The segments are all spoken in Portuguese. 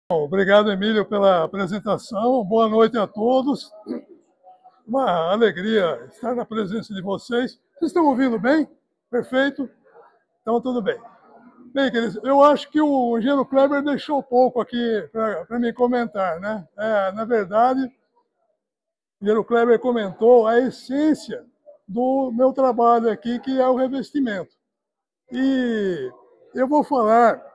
Obrigado, Emílio, pela apresentação. Boa noite a todos. Uma alegria estar na presença de vocês. Vocês estão ouvindo bem? Perfeito? Então, tudo bem. Bem, queridos, eu acho que o engenheiro Kleber deixou pouco aqui para me comentar, né? Na verdade, o engenheiro Kleber comentou a essência do meu trabalho aqui, que é o revestimento. E eu vou falar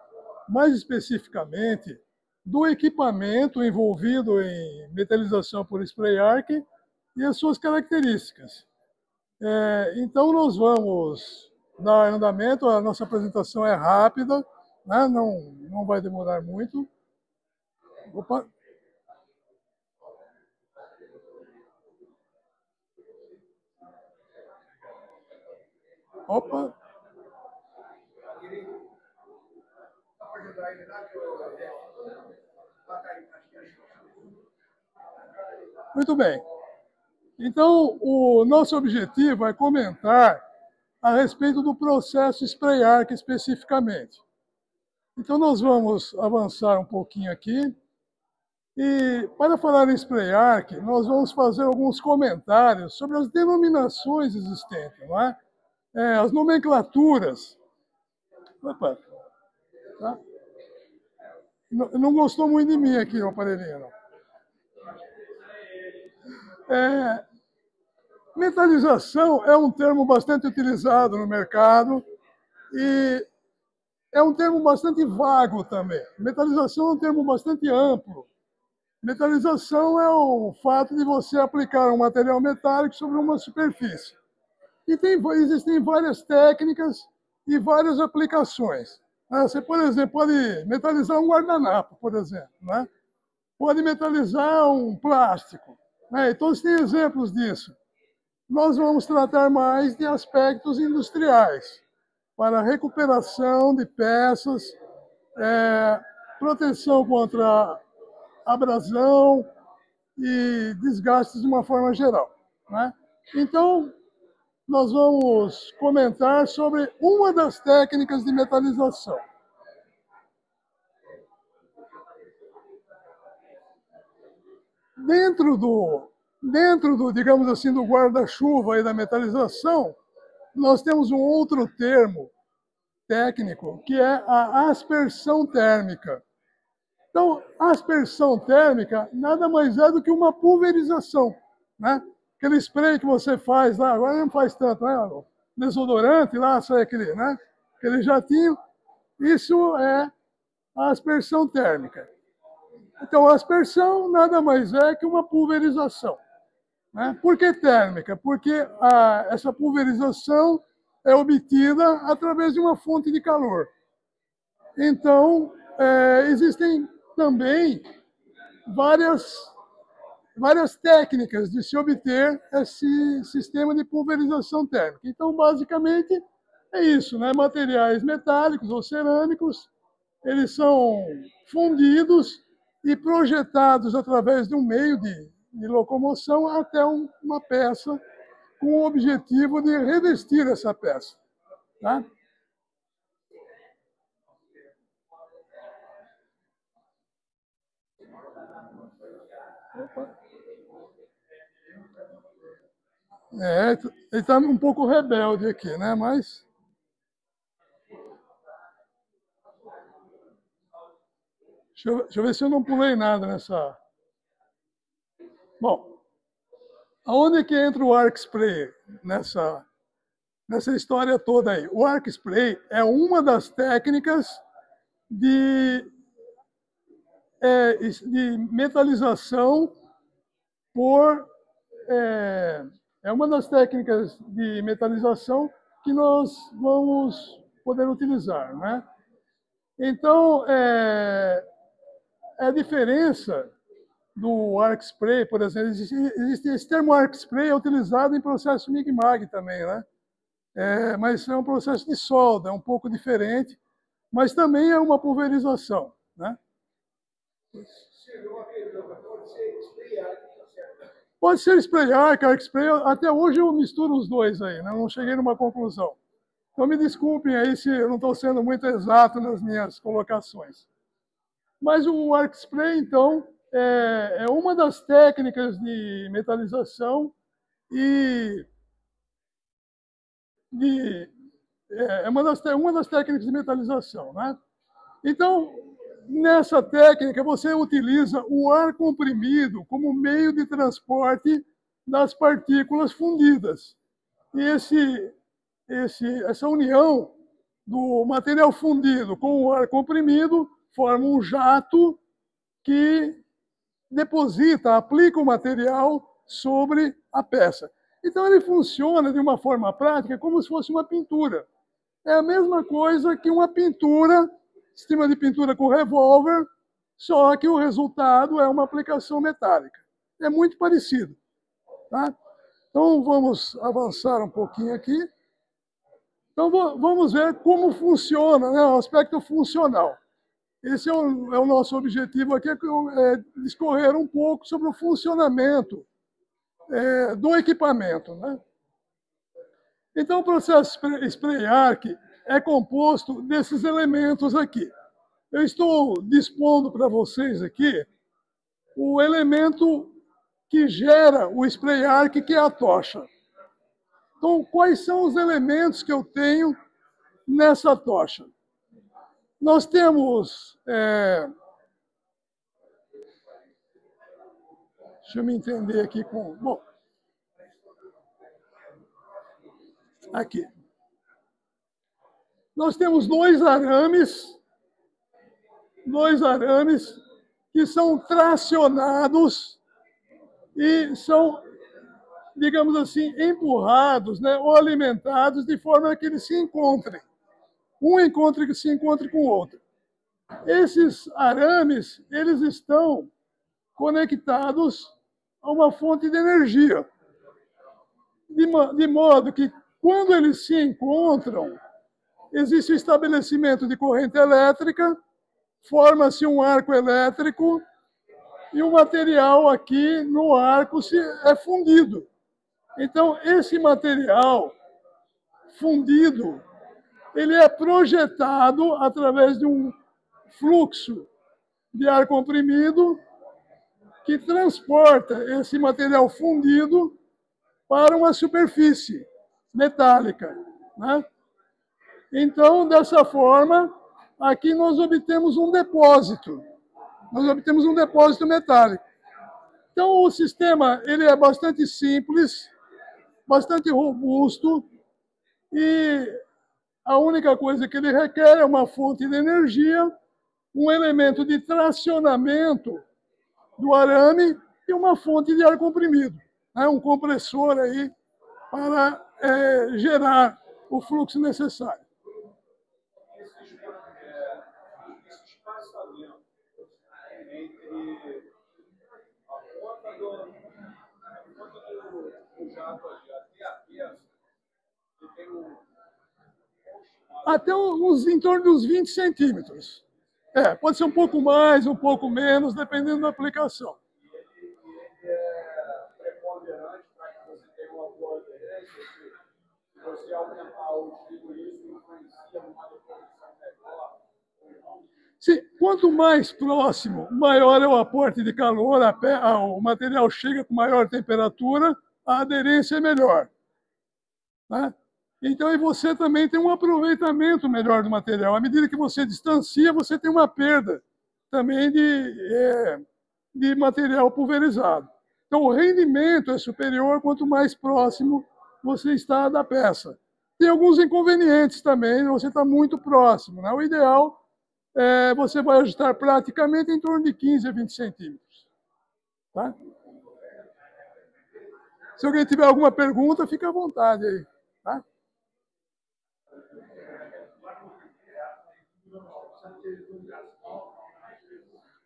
mais especificamente do equipamento envolvido em metalização por spray arc e as suas características. Então, nós vamos dar andamento, a nossa apresentação é rápida, né? Não vai demorar muito. Opa! Opa! Muito bem. Então, o nosso objetivo é comentar a respeito do processo spray arc especificamente. Então, nós vamos avançar um pouquinho aqui. E, para falar em spray arc, nós vamos fazer alguns comentários sobre as denominações existentes, não é? As nomenclaturas. Opa, tá? Não gostou muito de mim aqui, o aparelhinho, não. Metalização é um termo bastante utilizado no mercado e é um termo bastante vago também. Metalização é um termo bastante amplo. Metalização é o fato de você aplicar um material metálico sobre uma superfície. E existem várias técnicas e várias aplicações. Você, por exemplo, pode metalizar um guardanapo, por exemplo, né? Pode metalizar um plástico. Né? Todos têm exemplos disso. Nós vamos tratar mais de aspectos industriais, para recuperação de peças, proteção contra abrasão e desgastes de uma forma geral. Né? Então, nós vamos comentar sobre uma das técnicas de metalização. Dentro do, digamos assim, do guarda-chuva e da metalização, nós temos um outro termo técnico, que é a aspersão térmica. Então, a aspersão térmica nada mais é do que uma pulverização, né? Aquele spray que você faz lá, agora não faz tanto, né? O desodorante lá, sai aquele jatinho, isso é a aspersão térmica. Então, a aspersão nada mais é que uma pulverização. Né? Por que térmica? Porque essa pulverização é obtida através de uma fonte de calor. Então, existem também várias técnicas de se obter esse sistema de pulverização térmica. Então, basicamente, é isso, né? Materiais metálicos ou cerâmicos, eles são fundidos e projetados através de um meio de locomoção até uma peça com o objetivo de revestir essa peça. Tá? Ele está um pouco rebelde aqui, né? Mas deixa eu ver se eu não pulei nada nessa. Bom, aonde é que entra o arc spray nessa história toda aí? O arc spray é uma das técnicas de metalização por uma das técnicas de metalização que nós vamos poder utilizar, né? Então, a diferença do arc spray, por exemplo, existe esse termo arc spray é utilizado em processo MIG-MAG também, né? Mas é um processo de solda, é um pouco diferente, mas também é uma pulverização, né? Pode ser spray arc, arc spray, até hoje eu misturo os dois aí, né? Não cheguei numa conclusão. Então me desculpem aí se eu não estou sendo muito exato nas minhas colocações. Mas o arc spray, então, é uma das técnicas de metalização e é uma das técnicas de metalização, né? Então, nessa técnica, você utiliza o ar comprimido como meio de transporte das partículas fundidas. E essa união do material fundido com o ar comprimido forma um jato que deposita, aplica o material sobre a peça. Então, ele funciona de uma forma prática como se fosse uma pintura. É a mesma coisa que uma pintura, sistema de pintura com revólver, só que o resultado é uma aplicação metálica. É muito parecido. Tá? Então, vamos avançar um pouquinho aqui. Então, vamos ver como funciona, né, o aspecto funcional. Esse é o nosso objetivo aqui, é discorrer um pouco sobre o funcionamento do equipamento. Né? Então, o processo spray arc é composto desses elementos aqui. Eu estou dispondo para vocês aqui o elemento que gera o spray arc, que é a tocha. Então, quais são os elementos que eu tenho nessa tocha? Nós temos... deixa eu me entender aqui com... Bom, aqui. Nós temos dois arames que são tracionados e são, digamos assim, empurrados, né, ou alimentados de forma que eles se encontrem. Se encontre com o outro. Esses arames, eles estão conectados a uma fonte de energia. De modo que, quando eles se encontram, existe o estabelecimento de corrente elétrica, forma-se um arco elétrico e o material aqui no arco é fundido. Então, esse material fundido, ele é projetado através de um fluxo de ar comprimido que transporta esse material fundido para uma superfície metálica. Né? Então, dessa forma, aqui nós obtemos um depósito. Nós obtemos um depósito metálico. Então, o sistema ele é bastante simples, bastante robusto, e a única coisa que ele requer é uma fonte de energia, um elemento de tracionamento do arame e uma fonte de ar comprimido, né? Um compressor aí para gerar o fluxo necessário. Esse espaçamento entre a ponta do jato até a peça, que tem até uns em torno dos 20 centímetros. Pode ser um pouco mais, um pouco menos, dependendo da aplicação. E ele é preponderante para que você tenha uma boa aderência. Se você aumentar ou diminuir isso, influencia numa deposição melhor ou não? Sim, quanto mais próximo, maior é o aporte de calor, o material chega com maior temperatura, a aderência é melhor. Né? Então, e você também tem um aproveitamento melhor do material. À medida que você distancia, você tem uma perda também de material pulverizado. Então, o rendimento é superior quanto mais próximo você está da peça. Tem alguns inconvenientes também, você está muito próximo. Né? O ideal você vai ajustar praticamente em torno de 15 a 20 centímetros. Tá? Se alguém tiver alguma pergunta, fica à vontade aí. Tá?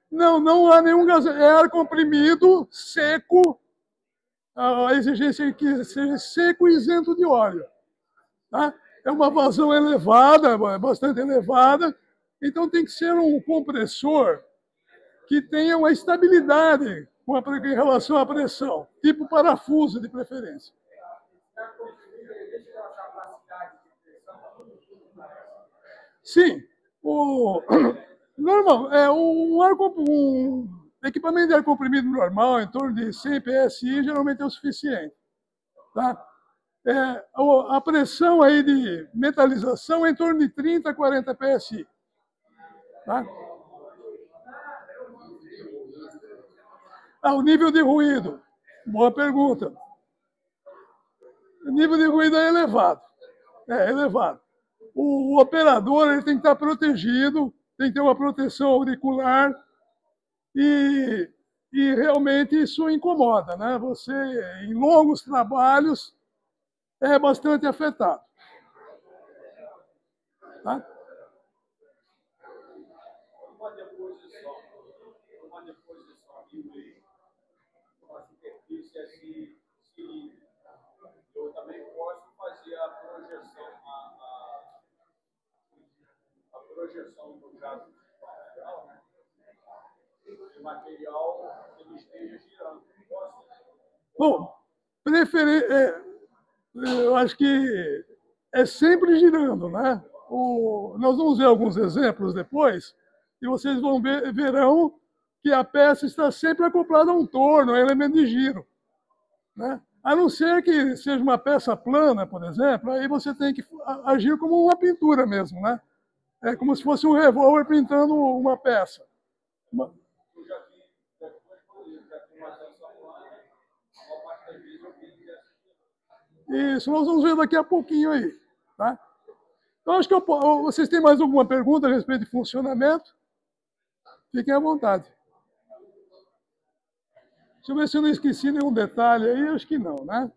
Não há nenhum gás. É ar comprimido, seco. A exigência é que seja seco e isento de óleo. Tá? É uma vazão elevada, bastante elevada. Então tem que ser um compressor que tenha uma estabilidade em relação à pressão, tipo parafuso de preferência. Sim, Normal, um equipamento de ar comprimido normal, em torno de 100 PSI, geralmente é o suficiente. Tá? A pressão aí de metalização é em torno de 30 a 40 PSI. Tá? O nível de ruído. Boa pergunta. O nível de ruído é elevado. É elevado. O operador ele tem que estar protegido, tem que ter uma proteção auricular e realmente isso incomoda, né? Você, em longos trabalhos, é bastante afetado. Tá? Uma deposição livre, uma superfície se eu também posso fazer a projeção do jato espacial, né? De material que ele esteja girando. Bom, eu acho que é sempre girando, né? Nós vamos ver alguns exemplos depois, e vocês verão que a peça está sempre acoplada a um torno, a um elemento de giro. Né? A não ser que seja uma peça plana, por exemplo, aí você tem que agir como uma pintura mesmo, né? É como se fosse um revólver pintando uma peça. Eu já vi uma dança plana, uma parte das vezes eu fiz Isso, nós vamos ver daqui a pouquinho aí. Tá? Então, acho que vocês têm mais alguma pergunta a respeito de funcionamento? Fiquem à vontade. Deixa eu ver se eu não esqueci nenhum detalhe aí, acho que não, né?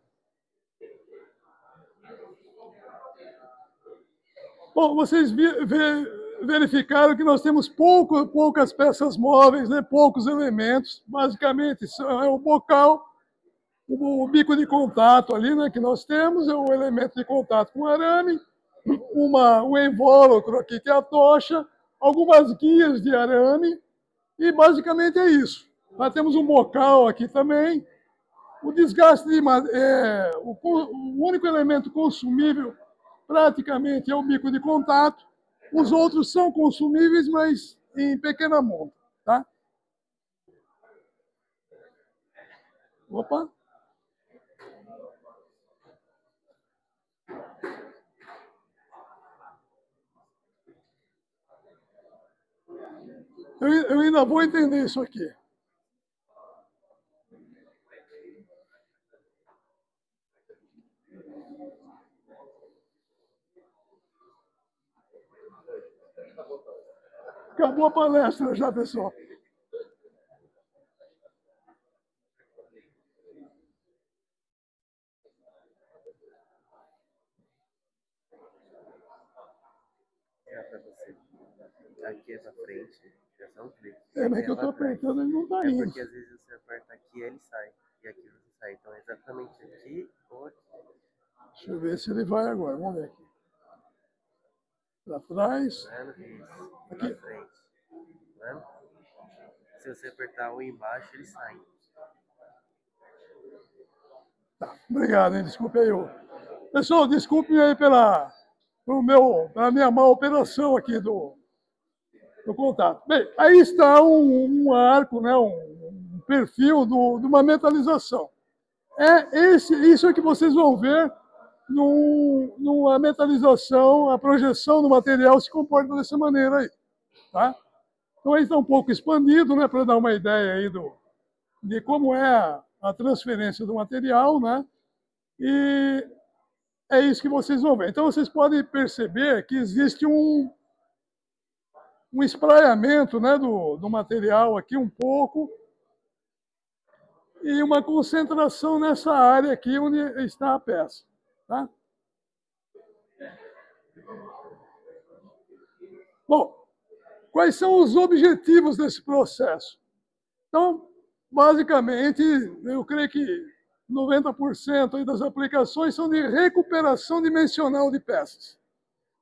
Bom, vocês verificaram que nós temos poucas peças móveis, né? Poucos elementos. Basicamente, é o bocal, o bico de contato ali, né? Que nós temos, é o elemento de contato com o arame, um invólucro aqui, que é a tocha, algumas guias de arame, e basicamente é isso. Nós temos um bocal aqui também. O desgaste o único elemento consumível praticamente é o bico de contato. Os outros são consumíveis, mas em pequena monta. Tá? Opa! Eu ainda vou entender isso aqui. Acabou a palestra já, pessoal. Para você. Aqui é para frente, é só um clique. Mas que eu estou apertando, ele não está indo. Porque às vezes você aperta aqui e ele sai. E aqui você sai. Então é exatamente aqui ou aqui. Deixa eu ver se ele vai agora. Vamos ver aqui. Para trás. Isso. Aqui. Para frente. Vendo? Se você apertar o embaixo, ele sai. Tá. Obrigado, hein? Desculpe aí. Pessoal, desculpe aí pela minha má operação aqui do contato. Bem, aí está um arco, né? um perfil de uma metalização. Isso é que vocês vão ver numa metalização, a projeção do material se comporta dessa maneira aí. Tá? Então, aí está um pouco expandido, né, para dar uma ideia aí de como é a transferência do material, né? E é isso que vocês vão ver. Então, vocês podem perceber que existe um espraiamento, né, do material aqui um pouco e uma concentração nessa área aqui onde está a peça. Tá? Bom, quais são os objetivos desse processo? Então, basicamente, eu creio que 90% aí das aplicações são de recuperação dimensional de peças.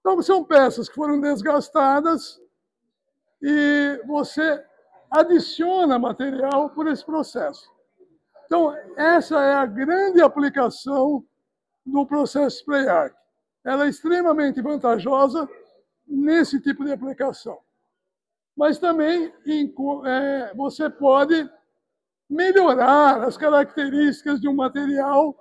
Então, são peças que foram desgastadas e você adiciona material por esse processo. Então, essa é a grande aplicação do processo Spray Arc. Ela é extremamente vantajosa nesse tipo de aplicação. mas também você pode melhorar as características de um material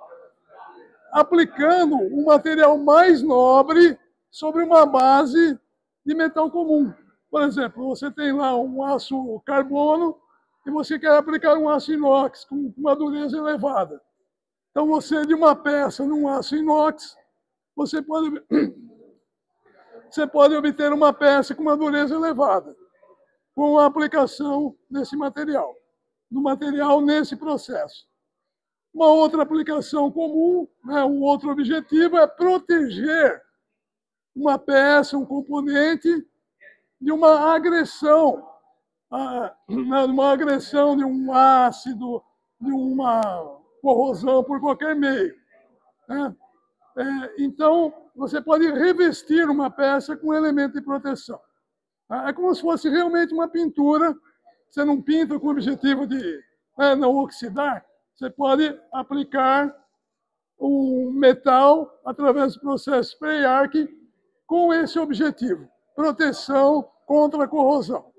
aplicando um material mais nobre sobre uma base de metal comum. Por exemplo, você tem lá um aço carbono e você quer aplicar um aço inox com uma dureza elevada. Então, você, de uma peça num aço inox, você pode obter uma peça com uma dureza elevada, com a aplicação desse material, do material nesse processo. Uma outra aplicação comum, né, um outro objetivo é proteger uma peça, um componente, de uma agressão, de um ácido, de uma corrosão por qualquer meio, né? Então, você pode revestir uma peça com elemento de proteção. É como se fosse realmente uma pintura. Você não pinta com o objetivo de não oxidar. Você pode aplicar um metal através do processo spray arc com esse objetivo, proteção contra a corrosão.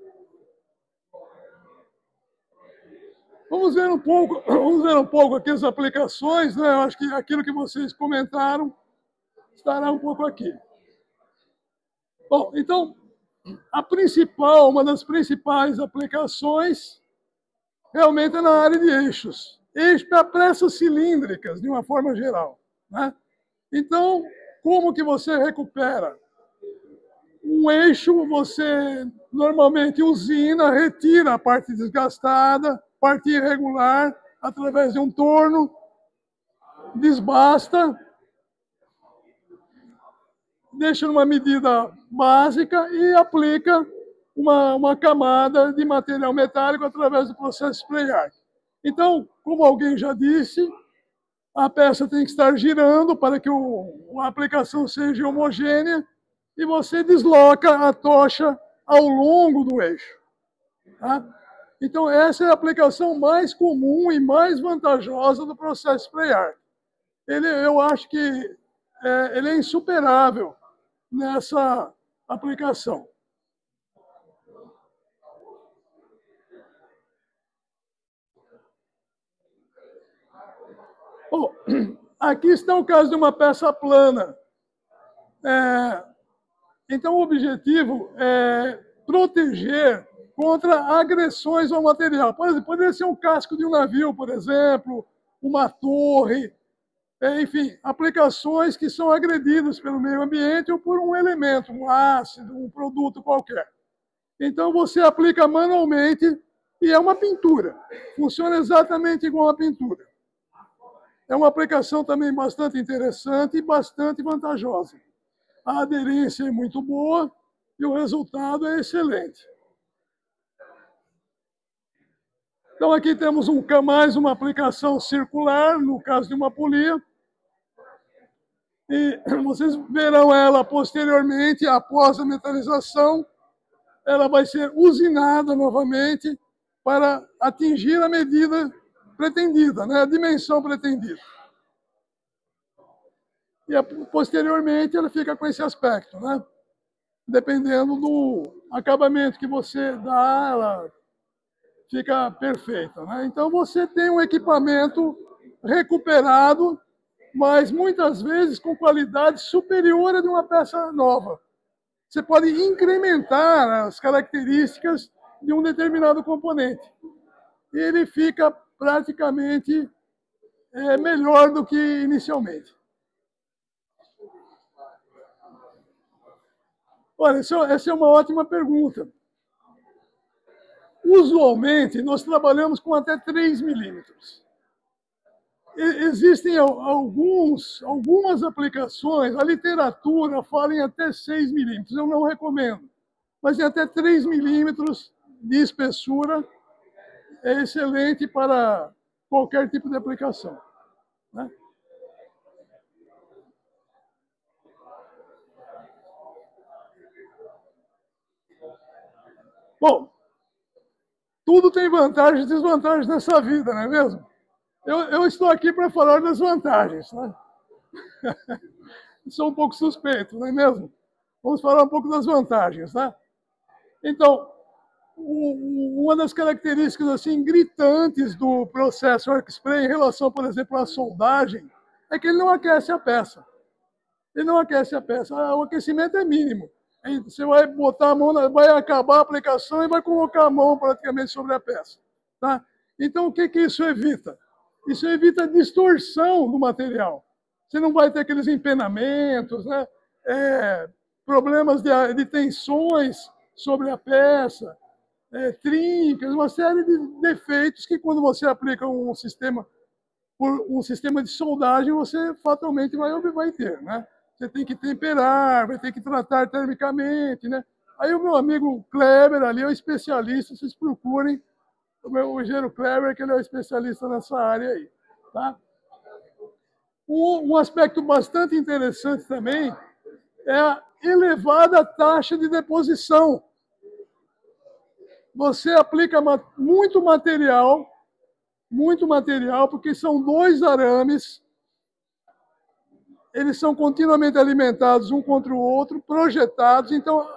Vamos ver um pouco aqui as aplicações, né? Eu acho que aquilo que vocês comentaram estará um pouco aqui. Bom, então, uma das principais aplicações realmente é na área de eixos. Eixos para peças cilíndricas, de uma forma geral, né? Então, como que você recupera? Um eixo, você normalmente usina, retira a parte desgastada, parte irregular, através de um torno, desbasta, deixa numa medida básica e aplica uma camada de material metálico através do processo spray arc. Então, como alguém já disse, a peça tem que estar girando para que a aplicação seja homogênea e você desloca a tocha ao longo do eixo. Tá? Então, essa é a aplicação mais comum e mais vantajosa do processo spray arc. Eu acho que ele é insuperável nessa aplicação. Bom, aqui está o caso de uma peça plana. Então, o objetivo é proteger contra agressões ao material. Por exemplo, poderia ser um casco de um navio, por exemplo, uma torre, enfim, aplicações que são agredidas pelo meio ambiente ou por um elemento, um ácido, um produto qualquer. Então, você aplica manualmente e é uma pintura. Funciona exatamente igual a pintura. É uma aplicação também bastante interessante e bastante vantajosa. A aderência é muito boa e o resultado é excelente. Então, aqui temos mais uma aplicação circular, no caso de uma polia. E vocês verão ela posteriormente, após a metalização, ela vai ser usinada novamente para atingir a medida pretendida, né? A dimensão pretendida. E posteriormente ela fica com esse aspecto, né? Dependendo do acabamento que você dá, ela fica perfeita, né? Então você tem um equipamento recuperado, mas muitas vezes com qualidade superior à de uma peça nova. Você pode incrementar as características de um determinado componente. E ele fica praticamente melhor do que inicialmente. Olha, essa é uma ótima pergunta. Usualmente, nós trabalhamos com até 3 milímetros. Existem algumas aplicações, a literatura fala em até 6 milímetros, eu não recomendo. Mas em até 3 milímetros de espessura é excelente para qualquer tipo de aplicação, né? Bom, tudo tem vantagens e desvantagens nessa vida, não é mesmo? Eu estou aqui para falar das vantagens, né? Sou um pouco suspeito, não é mesmo? Vamos falar um pouco das vantagens, né? Então, Uma das características assim gritantes do processo arc spray em relação, por exemplo, à soldagem, é que ele não aquece a peça. Ele não aquece a peça. O aquecimento é mínimo. Você vai botar a mão, vai acabar a aplicação e vai colocar a mão praticamente sobre a peça. Tá? Então, o que isso evita? Isso evita a distorção do material. Você não vai ter aqueles empenamentos, né? Problemas de tensões sobre a peça, trincas, uma série de defeitos que, quando você aplica um sistema de soldagem, você fatalmente vai ter, né? Você tem que temperar, vai ter que tratar termicamente, né? Aí o meu amigo Kleber ali é o especialista, vocês procurem o engenheiro Kleber, que ele é o especialista nessa área aí, tá? Um aspecto bastante interessante também é a elevada taxa de deposição. Você aplica muito material, porque são 2 arames, eles são continuamente alimentados um contra o outro, projetados, então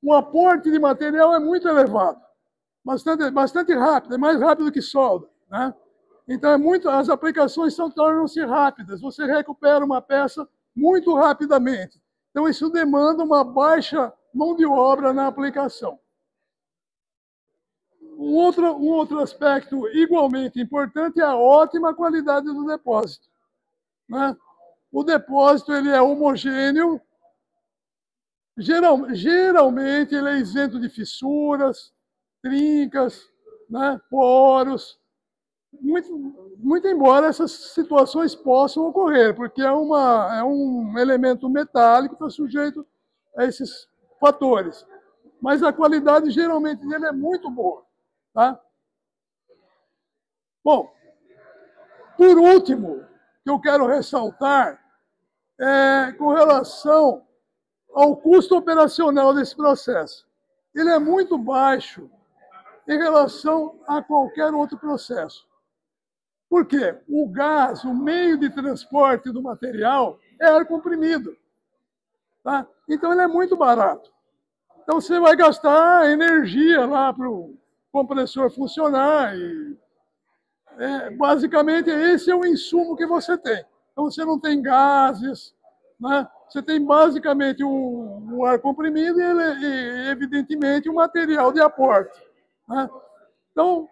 o aporte de material é muito elevado, bastante rápido, é mais rápido que solda, né? Então as aplicações tornam-se rápidas, você recupera uma peça muito rapidamente. Então isso demanda uma baixa mão de obra na aplicação. Um outro aspecto igualmente importante é a ótima qualidade do depósito, né? O depósito ele é homogêneo, geralmente ele é isento de fissuras, trincas, né? Poros, muito embora essas situações possam ocorrer, porque é um elemento metálico que está sujeito a esses fatores. Mas a qualidade geralmente dele é muito boa. Tá? Bom, por último, que eu quero ressaltar é com relação ao custo operacional desse processo. Ele é muito baixo em relação a qualquer outro processo. Por quê? O gás, o meio de transporte do material, é ar comprimido. Tá? Então, ele é muito barato. Então, você vai gastar energia lá para o compressor funcionar. Basicamente, esse é o insumo que você tem. Então, você não tem gases, né? Você tem basicamente o ar comprimido e, evidentemente, o material de aporte. Né? Então,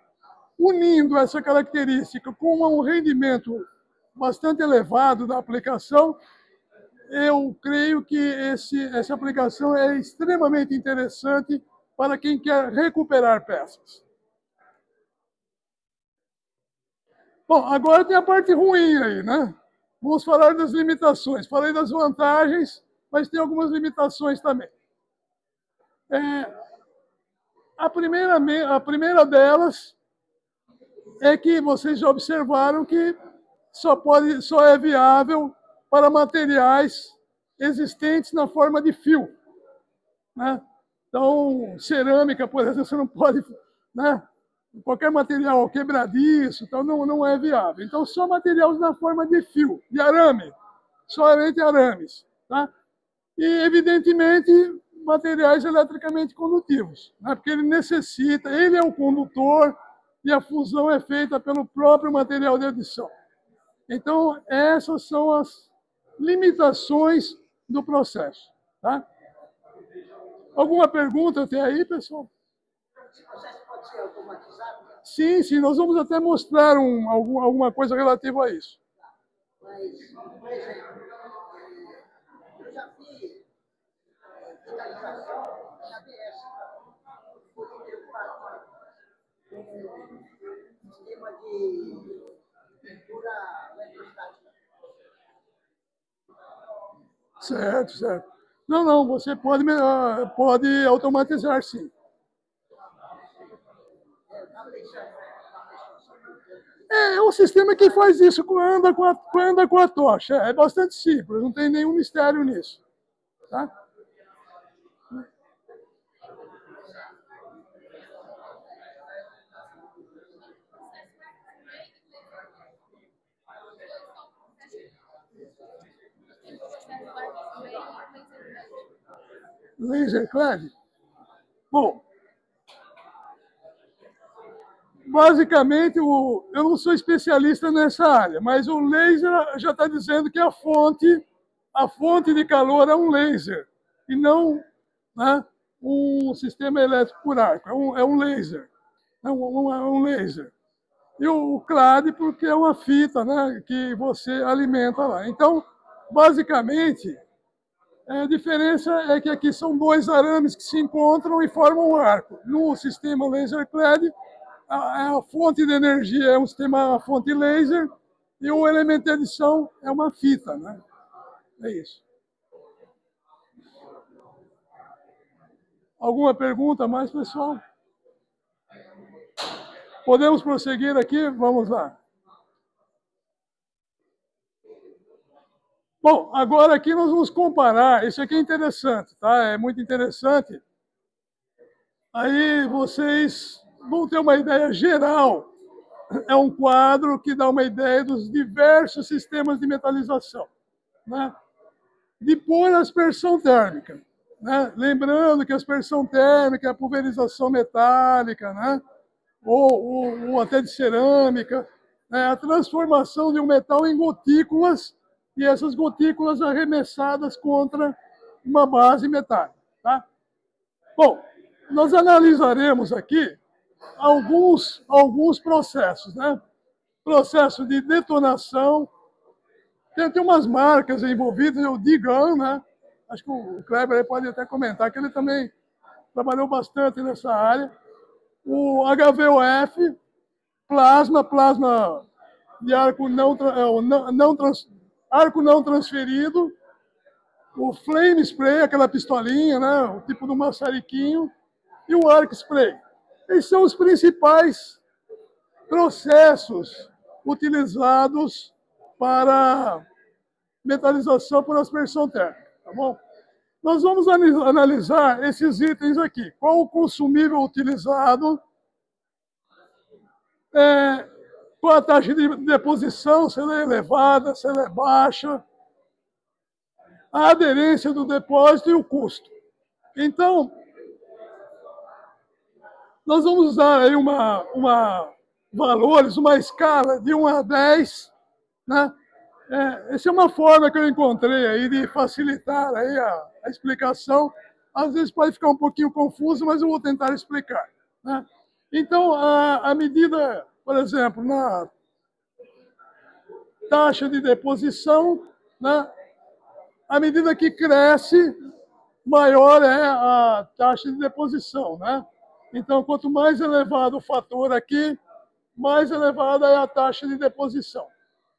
unindo essa característica com um rendimento bastante elevado da aplicação, eu creio que essa aplicação é extremamente interessante para quem quer recuperar peças. Bom, agora tem a parte ruim aí, né? Vamos falar das limitações. Falei das vantagens, mas tem algumas limitações também. A primeira delas é que vocês já observaram que só é viável para materiais existentes na forma de fio, né? Então, cerâmica, por exemplo, você não pode, né? Qualquer material quebradiço, então não é viável. Então, só materiais na forma de fio, de arame, somente arames, tá? E, evidentemente, materiais eletricamente condutivos, né? Porque ele é o condutor e a fusão é feita pelo próprio material de adição. Então, essas são as limitações do processo. Tá? Alguma pergunta até aí, pessoal? Esse processo pode ser automatizado? Sim, nós vamos até mostrar alguma coisa relativa a isso. Mas, por exemplo, eu já fiz digitalização em ABS, por preocupado com sistema de pintura eletrostática. Certo. Não, você pode automatizar, sim. É um sistema que faz isso, anda com a tocha. É bastante simples, não tem nenhum mistério nisso. Tá? Laser clad? Bom, basicamente, eu não sou especialista nessa área, mas o laser já está dizendo que a fonte de calor é um laser, e não, né, um sistema elétrico por arco, é um laser. É um laser. E o clad, porque é uma fita, né, que você alimenta lá. Então, basicamente, a diferença é que aqui são dois arames que se encontram e formam um arco. No sistema laser clad, a fonte de energia é um sistema, a fonte laser, e o elemento de adição é uma fita, né? É isso. Alguma pergunta mais, pessoal? Podemos prosseguir aqui? Vamos lá. Bom, agora aqui nós vamos comparar. Isso aqui é interessante, tá? É muito interessante. Aí vocês vão ter uma ideia geral. É um quadro que dá uma ideia dos diversos sistemas de metalização, né? De pôr a aspersão térmica, né? Lembrando que a aspersão térmica é a pulverização metálica, né? Ou até de cerâmica, né? A transformação de um metal em gotículas e essas gotículas arremessadas contra uma base metálica, tá? Bom, nós analisaremos aqui alguns processos, né? Processo de detonação, tem umas marcas envolvidas, o Digan, né? Acho que o Kleber pode até comentar que ele também trabalhou bastante nessa área. O HVOF, plasma de arco arco não transferido, o flame spray, aquela pistolinha, né? O tipo do maçariquinho, e o arc spray. Esses são os principais processos utilizados para metalização por aspersão térmica, tá bom? Nós vamos analisar esses itens aqui. Qual o consumível utilizado, qual a taxa de deposição, se ela é elevada, se ela é baixa, a aderência do depósito e o custo. Então, nós vamos usar aí valores, uma escala de 1 a 10, né? Essa é uma forma que eu encontrei aí de facilitar aí a explicação. Às vezes pode ficar um pouquinho confuso, mas eu vou tentar explicar, né? Então, a medida, por exemplo, na taxa de deposição, né? À medida que cresce, maior é a taxa de deposição, né? Então, quanto mais elevado o fator aqui, mais elevada é a taxa de deposição.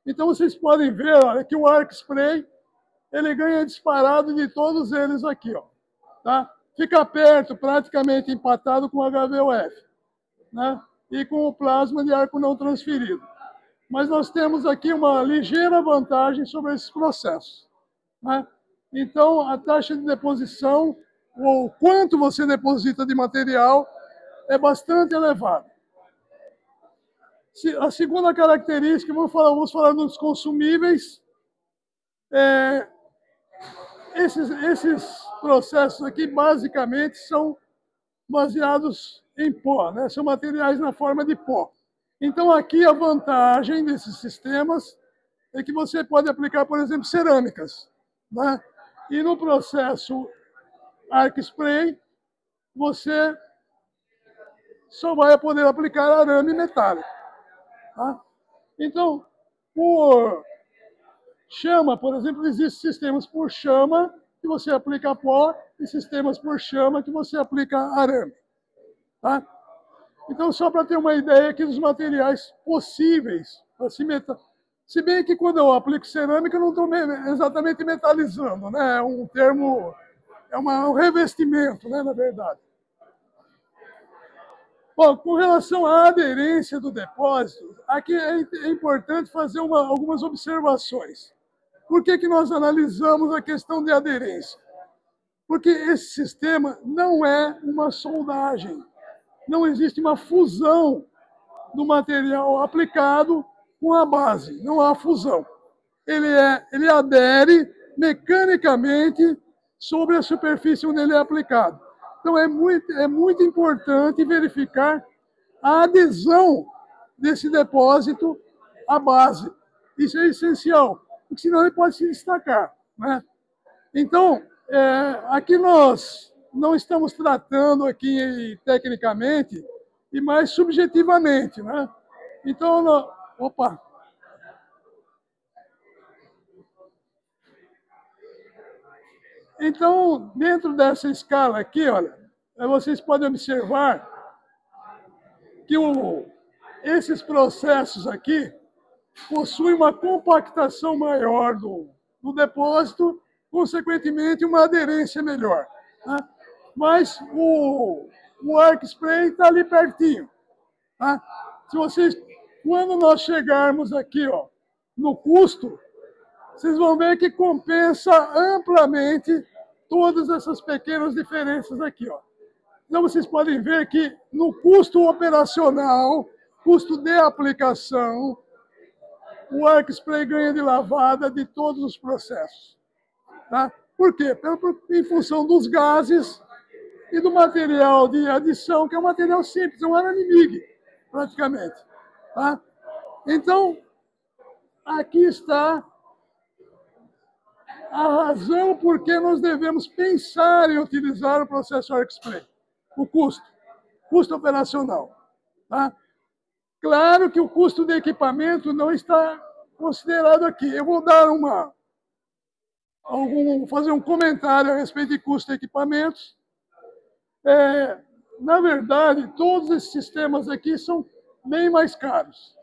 Então, vocês podem ver, olha, que o arc spray, ele ganha disparado de todos eles aqui, ó, tá? Fica perto, praticamente empatado com o HVOF, né? E com o plasma de arco não transferido. Mas nós temos aqui uma ligeira vantagem sobre esses processos, né? Então, a taxa de deposição, ou quanto você deposita de material, é bastante elevada. A segunda característica, vamos falar dos consumíveis. Esses processos aqui, basicamente, são baseados em pó, né? São materiais na forma de pó. Então, aqui a vantagem desses sistemas é que você pode aplicar, por exemplo, cerâmicas, né? E no processo arc spray, você só vai poder aplicar arame metálico, tá? Então, por chama, por exemplo, existem sistemas por chama que você aplica pó e sistemas por chama que você aplica arame, tá? Então, só para ter uma ideia aqui dos materiais possíveis para se metalizar. Se bem que quando eu aplico cerâmica, eu não estou exatamente metalizando, né? É um termo, um revestimento, né, na verdade. Bom, com relação à aderência do depósito, aqui é importante fazer algumas observações. Por que nós analisamos a questão de aderência? Porque esse sistema não é uma soldagem. Não existe uma fusão do material aplicado com a base. Não há fusão. Ele adere mecanicamente sobre a superfície onde ele é aplicado. Então, é muito importante verificar a adesão desse depósito à base. Isso é essencial, porque senão ele pode se destacar, né? Então, aqui nós não estamos tratando aqui tecnicamente, e mais subjetivamente, né? Então, opa! Então, dentro dessa escala aqui, olha, vocês podem observar que esses processos aqui possuem uma compactação maior do depósito, consequentemente, uma aderência melhor, né? Mas o arc spray está ali pertinho, tá? Quando nós chegarmos aqui, ó, no custo, vocês vão ver que compensa amplamente todas essas pequenas diferenças aqui, ó. Então, vocês podem ver que no custo operacional, custo de aplicação, o arc spray ganha de lavada de todos os processos. Tá? Por quê? Em função dos gases e do material de adição, que é um material simples, é um arame MIG, praticamente. Tá? Então, aqui está a razão por que nós devemos pensar em utilizar o processo arc spray. O custo operacional. Tá? Claro que o custo de equipamento não está considerado aqui. Eu vou dar fazer um comentário a respeito de custo de equipamentos. Na verdade, todos esses sistemas aqui são bem mais caros.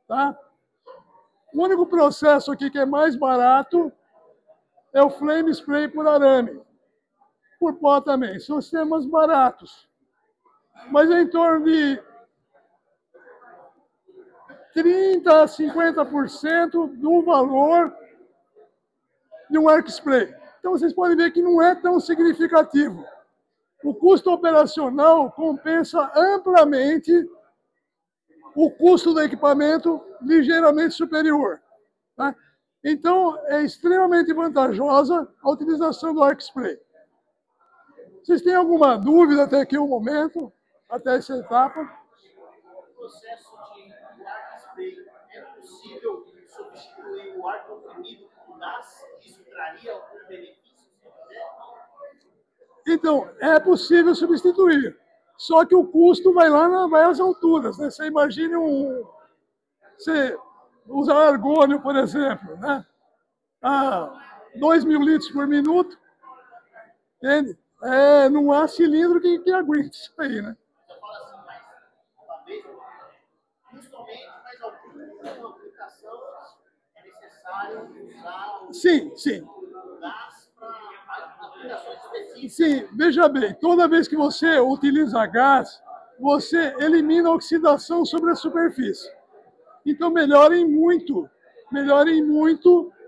Tá? O único processo aqui que é mais barato é o flame spray por arame. Por pó também. São sistemas baratos. Mas é em torno de 30% a 50% do valor de um arc spray. Então, vocês podem ver que não é tão significativo. O custo operacional compensa amplamente o custo do equipamento ligeiramente superior. Tá? Então, é extremamente vantajosa a utilização do arc spray. Vocês têm alguma dúvida até aqui o momento, até essa etapa? O processo de arc spray é possível substituir o ar comprimido por gás? Isso traria algum benefício? Então, é possível substituir. Só que o custo vai às alturas. Né? Você imagine você usar argônio, por exemplo, né? A 2.000 litros por minuto, entende? Não há cilindro que aguente isso aí, né? Eu falo assim, mas uma vez, justamente, mas alguma aplicação é necessário usar o gás para aplicações específicas. Sim, veja bem, toda vez que você utiliza gás, você elimina a oxidação sobre a superfície. Então, melhorem muito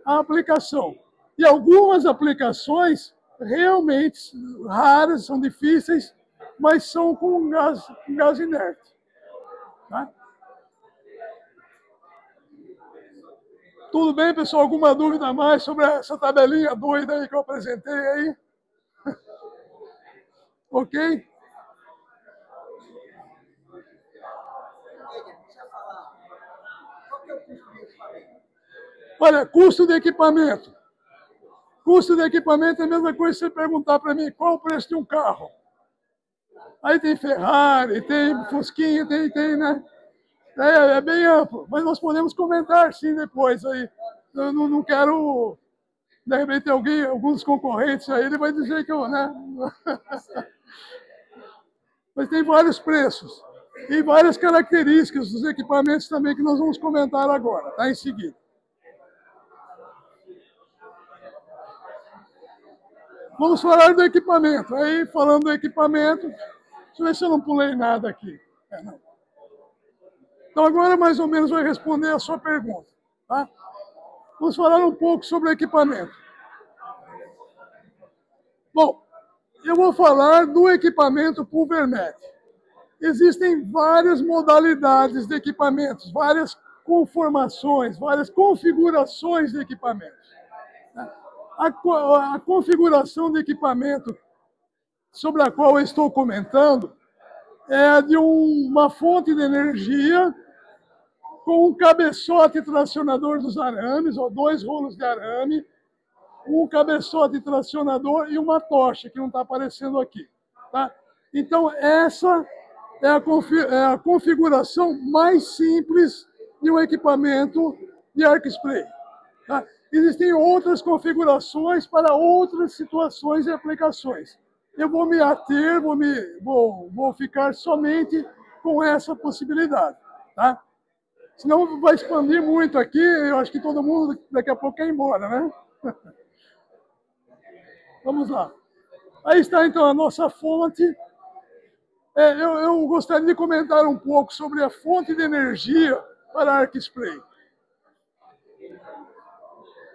a aplicação. E algumas aplicações realmente raras, são difíceis, mas são com gás inerte. Tá? Tudo bem, pessoal? Alguma dúvida a mais sobre essa tabelinha doida aí que eu apresentei aí? Ok? Olha, custo de equipamento. Custo de equipamento é a mesma coisa que você perguntar para mim qual o preço de um carro. Aí tem Ferrari, tem Fusquinha, tem, né? É bem amplo, mas nós podemos comentar sim depois aí. Eu não quero, de repente, alguns concorrentes aí, ele vai dizer que eu, né? Mas tem vários preços e várias características dos equipamentos também que nós vamos comentar agora, tá? Em seguida. Vamos falar do equipamento. Aí, falando do equipamento, deixa eu ver se eu não pulei nada aqui. Não. Então, agora, mais ou menos, vai responder a sua pergunta. Tá? Vamos falar um pouco sobre o equipamento. Bom, eu vou falar do equipamento Pulvermet. Existem várias modalidades de equipamentos, várias conformações, várias configurações de equipamentos. A configuração de equipamento sobre a qual eu estou comentando é de uma fonte de energia com um cabeçote tracionador dos arames, ou 2 rolos de arame, um cabeçote tracionador e uma tocha, que não está aparecendo aqui. Tá? Então, essa é a configuração mais simples de um equipamento de arc spray. Tá? Existem outras configurações para outras situações e aplicações. Eu vou me ater, vou ficar somente com essa possibilidade. Tá? Senão vai expandir muito aqui, eu acho que todo mundo daqui a pouco quer ir embora, né? Vamos lá. Aí está, então, a nossa fonte. Eu gostaria de comentar um pouco sobre a fonte de energia para arc spray.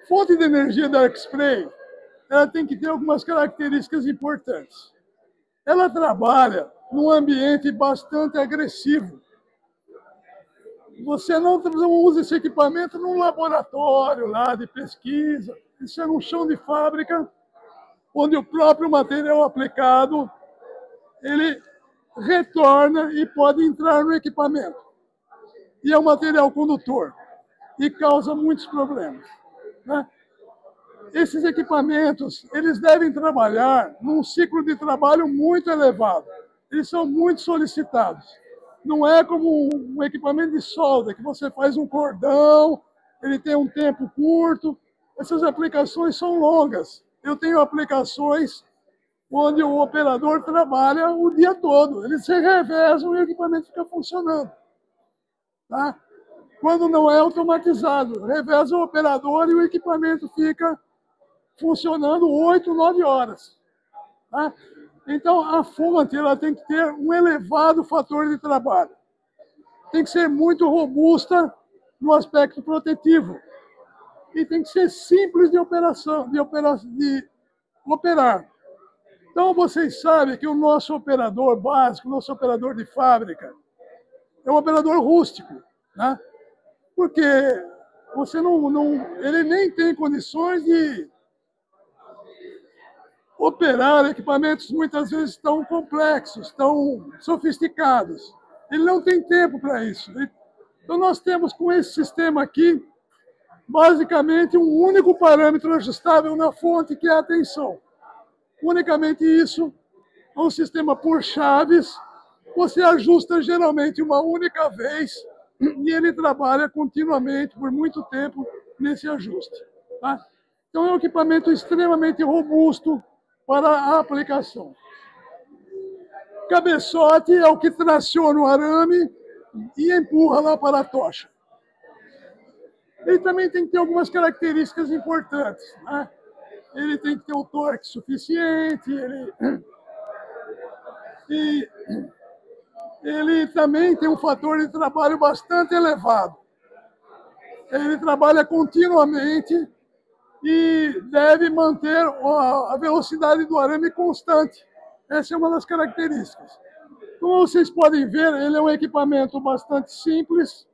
Fonte de energia da arc spray, ela tem que ter algumas características importantes. Ela trabalha num ambiente bastante agressivo. Você não usa esse equipamento num laboratório lá de pesquisa, isso é num chão de fábrica, onde o próprio material aplicado, ele retorna e pode entrar no equipamento. E é um material condutor e causa muitos problemas. Né? Esses equipamentos, eles devem trabalhar num ciclo de trabalho muito elevado. Eles são muito solicitados. Não é como um equipamento de solda, que você faz um cordão, ele tem um tempo curto. Essas aplicações são longas. Eu tenho aplicações onde o operador trabalha o dia todo. Eles se revezam e o equipamento fica funcionando. Tá? Quando não é automatizado, reveza o operador e o equipamento fica funcionando 8, 9 horas. Tá? Então, a fonte ela tem que ter um elevado fator de trabalho. Tem que ser muito robusta no aspecto protetivo. E tem que ser simples de operar. Então, vocês sabem que o nosso operador básico, o nosso operador de fábrica, é um operador rústico. Né? Porque ele nem tem condições de operar equipamentos muitas vezes tão complexos, tão sofisticados. Ele não tem tempo para isso. Então, nós temos com esse sistema aqui, basicamente, um único parâmetro ajustável na fonte, que é a tensão. Unicamente isso, é um sistema por chaves, você ajusta geralmente uma única vez e ele trabalha continuamente, por muito tempo, nesse ajuste. Tá? Então, é um equipamento extremamente robusto para a aplicação. Cabeçote é o que traciona o arame e empurra lá para a tocha. Ele também tem que ter algumas características importantes. Né? Ele tem que ter um torque suficiente, ele também tem um fator de trabalho bastante elevado. Ele trabalha continuamente e deve manter a velocidade do arame constante. Essa é uma das características. Como vocês podem ver, ele é um equipamento bastante simples,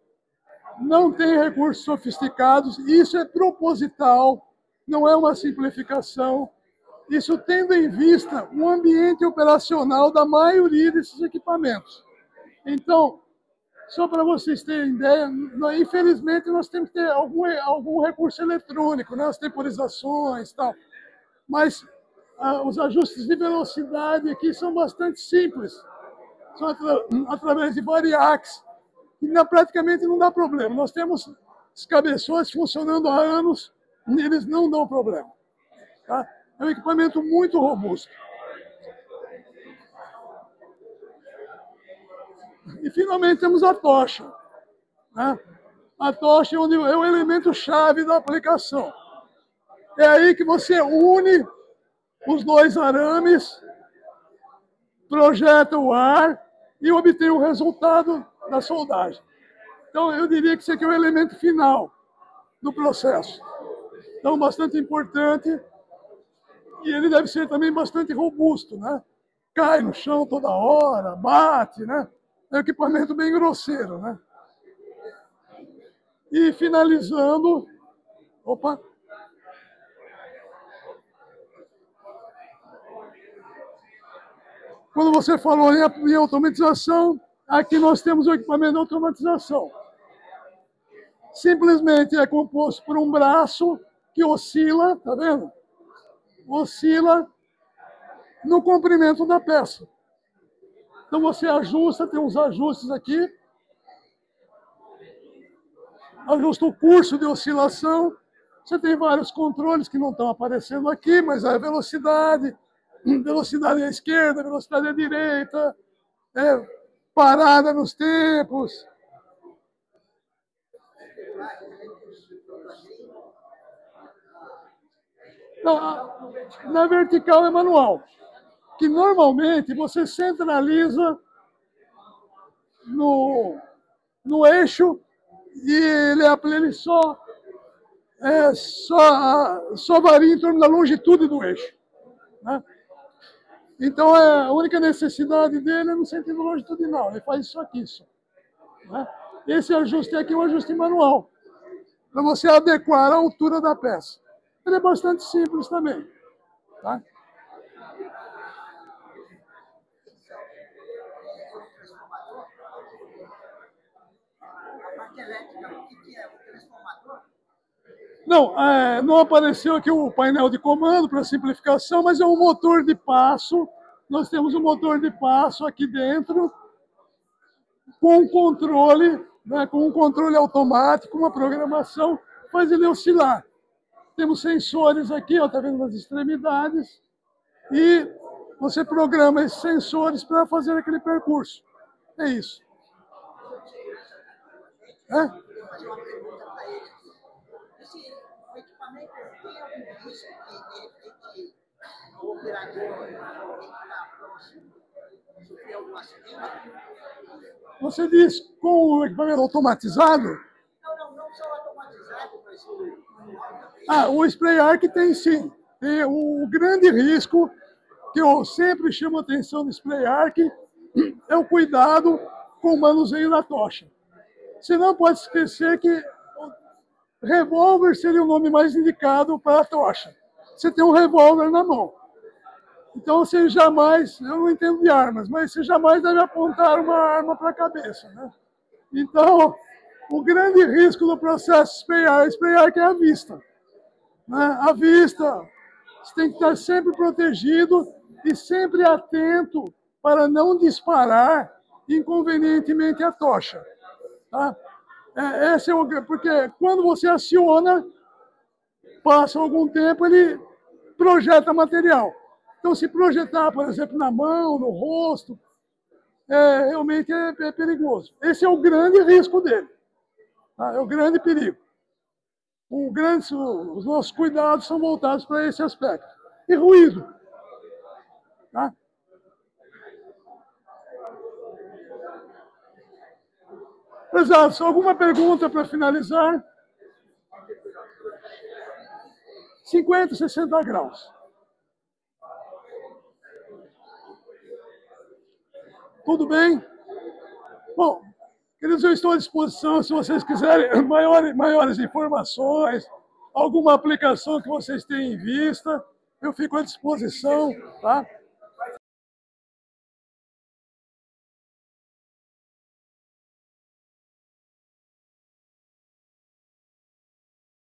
não tem recursos sofisticados, isso é proposital, não é uma simplificação. Isso tendo em vista o ambiente operacional da maioria desses equipamentos. Então, só para vocês terem ideia, infelizmente nós temos que ter algum recurso eletrônico, né? As temporizações e tal. Mas os ajustes de velocidade aqui são bastante simples. São através de variax, e praticamente não dá problema. Nós temos os cabeçotes funcionando há anos e eles não dão problema. Tá? É um equipamento muito robusto. E, finalmente, temos a tocha. Né? A tocha é o elemento-chave da aplicação. É aí que você une os 2 arames, projeta o ar e obtém o resultado da soldagem. Então, eu diria que esse aqui é o elemento final do processo. Então, bastante importante. E ele deve ser também bastante robusto, né? Cai no chão toda hora, bate, né? É um equipamento bem grosseiro, né? E finalizando, opa. Quando você falou em automatização, aqui nós temos o equipamento de automatização. Simplesmente é composto por um braço que oscila, tá vendo? Oscila no comprimento da peça. Então você ajusta, tem uns ajustes aqui. Ajusta o curso de oscilação. Você tem vários controles que não estão aparecendo aqui, mas a velocidade à esquerda, velocidade à direita, parada nos tempos. Não, na vertical é manual, que normalmente você centraliza no eixo e ele só varia em torno da longitude do eixo, né? Então, a única necessidade dele é no sentido longitudinal. Ele faz isso aqui só, né? Esse ajuste aqui é um ajuste manual, para você adequar a altura da peça. Ele é bastante simples também, tá? A parte elétrica, o que é? O transformador? Não, não apareceu aqui o painel de comando para simplificação, mas é um motor de passo. Nós temos um motor de passo aqui dentro, com um controle, né, com um controle automático, uma programação, faz ele oscilar. Temos sensores aqui, ó, tá vendo, nas extremidades, e você programa esses sensores para fazer aquele percurso. É isso. Eu vou fazer uma pergunta para ele aqui. O equipamento tem algum risco que o operador que está próximo sofrer algum acidente? Você diz com o equipamento automatizado? Não só automatizado, mas o O Spray Arc tem sim. Tem o grande risco que eu sempre chamo a atenção do Spray Arc é o cuidado com o manuseio da tocha. Você não pode esquecer que revólver seria o nome mais indicado para a tocha. Você tem um revólver na mão. Então você jamais, eu não entendo de armas, mas você jamais deve apontar uma arma para a cabeça, né? Então, o grande risco do processo Spray Arc é a vista, né? A vista, você tem que estar sempre protegido e sempre atento para não disparar inconvenientemente a tocha, tá? Porque quando você aciona, passa algum tempo, ele projeta material. Então, se projetar, por exemplo, na mão, no rosto, realmente é perigoso. Esse é o grande risco dele, tá? É o grande perigo. Os nossos cuidados são voltados para esse aspecto. E ruído, tá? Exato. Alguma pergunta para finalizar? 50, 60 graus. Tudo bem? Bom, queridos, eu estou à disposição se vocês quiserem maiores informações, alguma aplicação que vocês tenham em vista, eu fico à disposição, tá?